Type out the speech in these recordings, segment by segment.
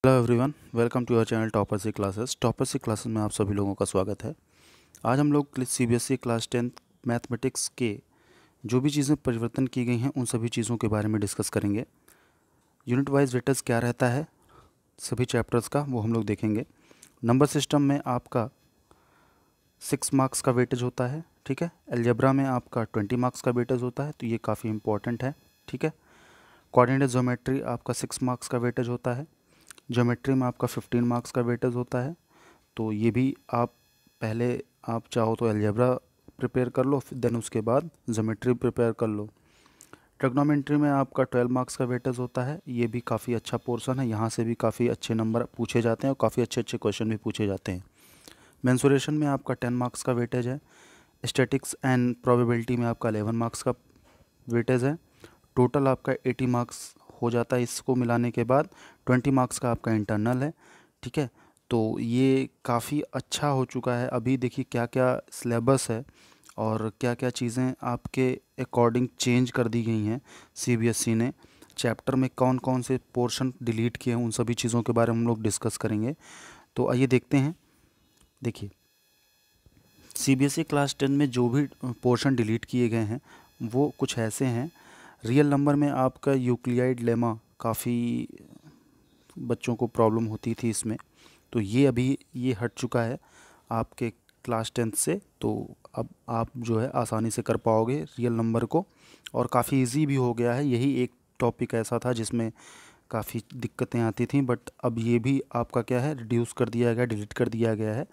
Hello everyone, welcome to your channel topper C classes. Topper C classes में आप सभी लोगों का स्वागत है। आज हम लोग सीबीएसई क्लास 10 मैथमेटिक्स के जो भी चीज़ें परिवर्तन की गई हैं उन सभी चीज़ों के बारे में डिस्कस करेंगे। यूनिट वाइज वेटेज क्या रहता है सभी चैप्टर्स का वो हम लोग देखेंगे। नंबर सिस्टम में आपका 6 मार्क्स का वेटेज होता है, ठीक है। अलजेब्रा में आपका 20 मार्क्स का वेटेज होता है, तो ये काफ़ी इंपॉर्टेंट है, ठीक है। कोऑर्डिनेट ज्योमेट्री आपका 6 मार्क्स का वेटेज होता है। ज्योमेट्री में आपका 15 मार्क्स का वेटेज होता है, तो ये भी आप पहले आप चाहो तो अलजेब्रा प्रिपेयर कर लो, फिर देन उसके बाद ज्योमेट्री प्रिपेयर कर लो। ट्रिग्नोमेट्री में आपका 12 मार्क्स का वेटेज होता है, ये भी काफ़ी अच्छा पोर्शन है, यहाँ से भी काफ़ी अच्छे नंबर पूछे जाते हैं और काफ़ी अच्छे अच्छे क्वेश्चन भी पूछे जाते हैं। मेंसुरेशन में आपका 10 मार्क्स का वेटेज है। स्टैटिक्स एंड प्रोबेबिलिटी में आपका 11 मार्क्स का वेटेज है। टोटल आपका 80 मार्क्स हो जाता है, इसको मिलाने के बाद 20 मार्क्स का आपका इंटरनल है, ठीक है। तो ये काफ़ी अच्छा हो चुका है। अभी देखिए क्या क्या सिलेबस है और क्या क्या चीज़ें आपके अकॉर्डिंग चेंज कर दी गई हैं सीबीएसई ने। चैप्टर में कौन कौन से पोर्शन डिलीट किए हैं उन सभी चीज़ों के बारे में हम लोग डिस्कस करेंगे। तो आइए देखते हैं। देखिए, सीबीएसई क्लास 10 में जो भी पोर्शन डिलीट किए गए हैं वो कुछ ऐसे हैं। रियल नंबर में आपका यूक्लिड लेमा काफ़ी बच्चों को प्रॉब्लम होती थी इसमें, तो ये अभी ये हट चुका है आपके क्लास 10 से। तो अब आप जो है आसानी से कर पाओगे रियल नंबर को, और काफ़ी इजी भी हो गया है। यही एक टॉपिक ऐसा था जिसमें काफ़ी दिक्कतें आती थी, बट अब ये भी आपका क्या है रिड्यूस कर दिया गया, डिलीट कर दिया गया है।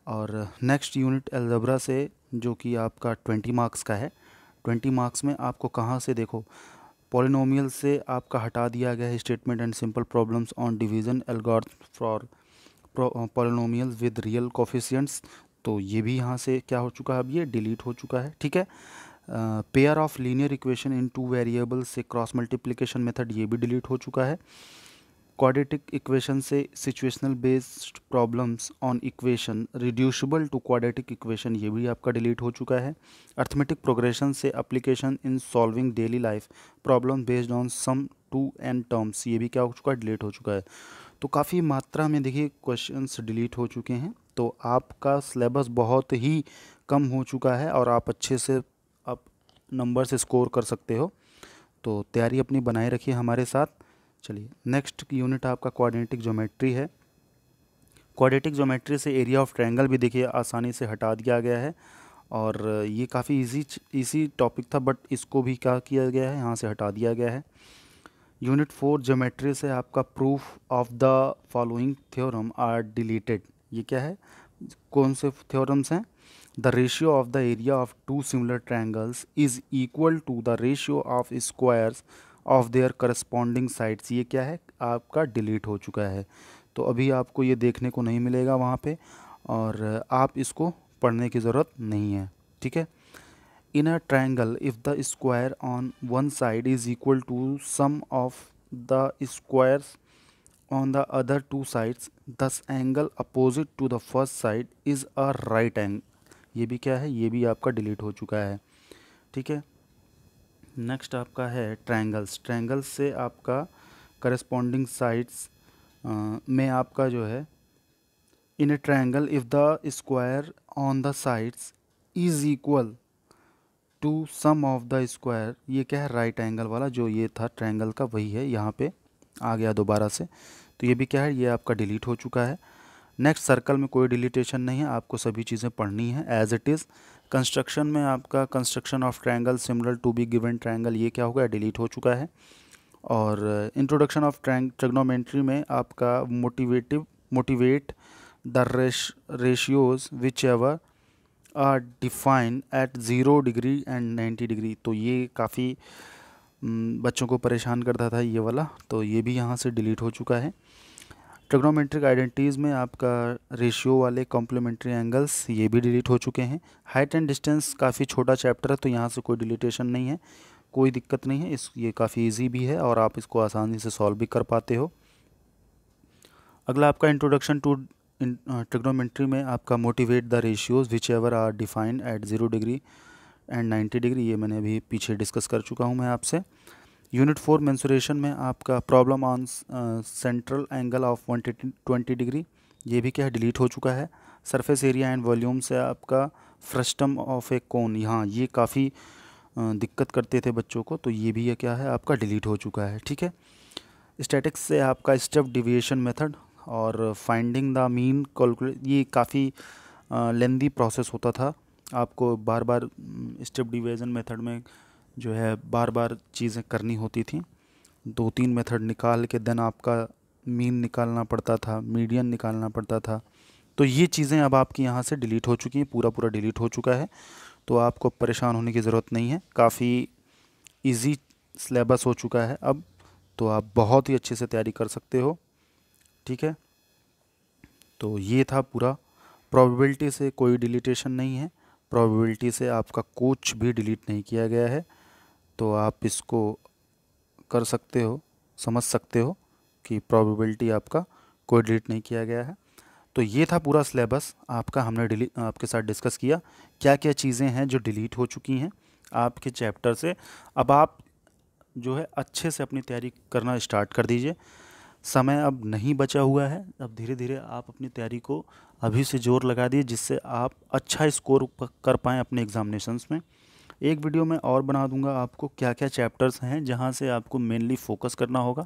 और नेक्स्ट यूनिट अलजेब्रा से जो कि आपका 20 मार्क्स का है, 20 मार्क्स में आपको कहाँ से देखो पॉलिनोमियल से आपका हटा दिया गया है statement and simple problems on division algorithm for polynomials with real coefficients. तो ये भी यहाँ से क्या हो चुका है, अब ये डिलीट हो चुका है, ठीक है। Pair of linear equation in 2 variables से क्रॉस मल्टीप्लिकेशन मेथड ये भी डिलीट हो चुका है। क्वाड्रेटिक इक्वेशन से situational based problems on equation reducible to quadratic equation ये भी आपका डिलीट हो चुका है। अर्थमेटिक प्रोग्रेशन से application in solving daily life problem based on sum to n terms ये भी क्या हो चुका है, डिलीट हो चुका है। तो काफ़ी मात्रा में देखिए क्वेश्चंस डिलीट हो चुके हैं, तो आपका सिलेबस बहुत ही कम हो चुका है और आप अच्छे से आप नंबर से स्कोर कर सकते हो। तो तैयारी अपनी बनाए रखिए हमारे साथ। चलिए, नेक्स्ट यूनिट आपका क्वाड्रेटिक ज्योमेट्री है। क्वाड्रेटिक ज्योमेट्री से एरिया ऑफ ट्रायंगल भी देखिए आसानी से हटा दिया गया है, और ये काफ़ी इजी टॉपिक था, बट इसको भी क्या किया गया है, यहाँ से हटा दिया गया है। यूनिट 4 ज्योमेट्री से आपका proof of the following theorem are deleted. ये क्या है, कौन से थ्योरम्स हैं? The ratio of the area of two similar triangles is equal to the ratio of squares of their corresponding sides. ये क्या है, आपका डिलीट हो चुका है, तो अभी आपको ये देखने को नहीं मिलेगा वहाँ पे, और आप इसको पढ़ने की ज़रूरत नहीं है, ठीक है। In a triangle, if the square on one side is equal to sum of the squares on the other two sides, thus angle opposite to the first side is a right angle। ये भी क्या है, ये भी आपका delete हो चुका है, ठीक है। नेक्स्ट आपका है ट्रायंगल्स। ट्रायंगल्स से आपका करस्पॉन्डिंग साइड्स में आपका जो है, in a triangle if the square on the sides is equal to sum of the square, ये क्या है, राइट एंगल वाला जो ये था ट्रायंगल का वही है, यहाँ पे आ गया दोबारा से। तो ये भी क्या है, ये आपका डिलीट हो चुका है। नेक्स्ट सर्कल में कोई डिलीटेशन नहीं है, आपको सभी चीज़ें पढ़नी है एज इट इज़। कंस्ट्रक्शन में आपका construction of triangle similar to be given triangle ये क्या होगा, डिलीट हो चुका है। और इंट्रोडक्शन ऑफ ट्रिग्नोमेट्री में आपका motivate the ratios which ever are define at 0 degree and 90 degree. तो ये काफ़ी बच्चों को परेशान करता था ये वाला, तो ये भी यहाँ से डिलीट हो चुका है। ट्रिग्नोमेट्रिक आइडेंटिटीज़ में आपका रेशियो वाले कॉम्प्लीमेंट्री एंगल्स ये भी डिलीट हो चुके हैं। हाइट एंड डिस्टेंस काफ़ी छोटा चैप्टर है, तो यहाँ से कोई डिलीटेशन नहीं है, कोई दिक्कत नहीं है। ये काफ़ी ईजी भी है और आप इसको आसानी से सॉल्व भी कर पाते हो। अगला आपका इंट्रोडक्शन टू ट्रिग्नोमेट्री में आपका motivate the ratios which ever are defined at 0 degree and 90 degree, ये मैंने अभी पीछे डिस्कस कर चुका हूँ मैं आपसे। यूनिट 4 मेंसुरेशन में आपका problem on central angle of 120 degree, ये भी क्या है, डिलीट हो चुका है। सरफेस एरिया एंड वॉल्यूम से आपका फ्रस्टम ऑफ ए कोन, यहाँ ये काफ़ी दिक्कत करते थे बच्चों को, तो ये भी ये क्या है आपका डिलीट हो चुका है। ठीक है। स्टैटिक्स से आपका स्टेप डिविएशन मेथड और फाइंडिंग द मीन कैलकुलेट, ये काफ़ी लेंदी प्रोसेस होता था। आपको बार बार स्टेप डिवीजन मेथड में जो है बार बार चीज़ें करनी होती थी। 2-3 मेथड निकाल के देन आपका मीन निकालना पड़ता था, मीडियन निकालना पड़ता था। तो ये चीज़ें अब आपकी यहाँ से डिलीट हो चुकी हैं, पूरा पूरा डिलीट हो चुका है। तो आपको परेशान होने की ज़रूरत नहीं है, काफ़ी इजी सिलेबस हो चुका है अब, तो आप बहुत ही अच्छे से तैयारी कर सकते हो। ठीक है। तो ये था पूरा। प्रोबेबिलिटी से कोई डिलीटेशन नहीं है, प्रोबेबिलिटी से आपका कुछ भी डिलीट नहीं किया गया है। तो आप इसको कर सकते हो, समझ सकते हो कि प्रोबेबिलिटी आपका कोई डिलीट नहीं किया गया है। तो ये था पूरा सिलेबस आपका, हमने आपके साथ डिस्कस किया क्या क्या चीज़ें हैं जो डिलीट हो चुकी हैं आपके चैप्टर से। अब आप जो है अच्छे से अपनी तैयारी करना स्टार्ट कर दीजिए। समय अब नहीं बचा हुआ है, अब धीरे धीरे आप अपनी तैयारी को अभी से जोर लगा दिए, जिससे आप अच्छा स्कोर कर पाएँ अपने एग्जामिनेशंस में। एक वीडियो में और बना दूंगा आपको क्या क्या चैप्टर्स हैं जहां से आपको मेनली फोकस करना होगा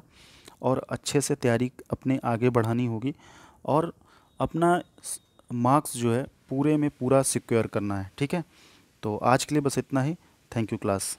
और अच्छे से तैयारी अपने आगे बढ़ानी होगी और अपना मार्क्स जो है पूरे में पूरा सिक्योर करना है। ठीक है। तो आज के लिए बस इतना ही। Thank you class.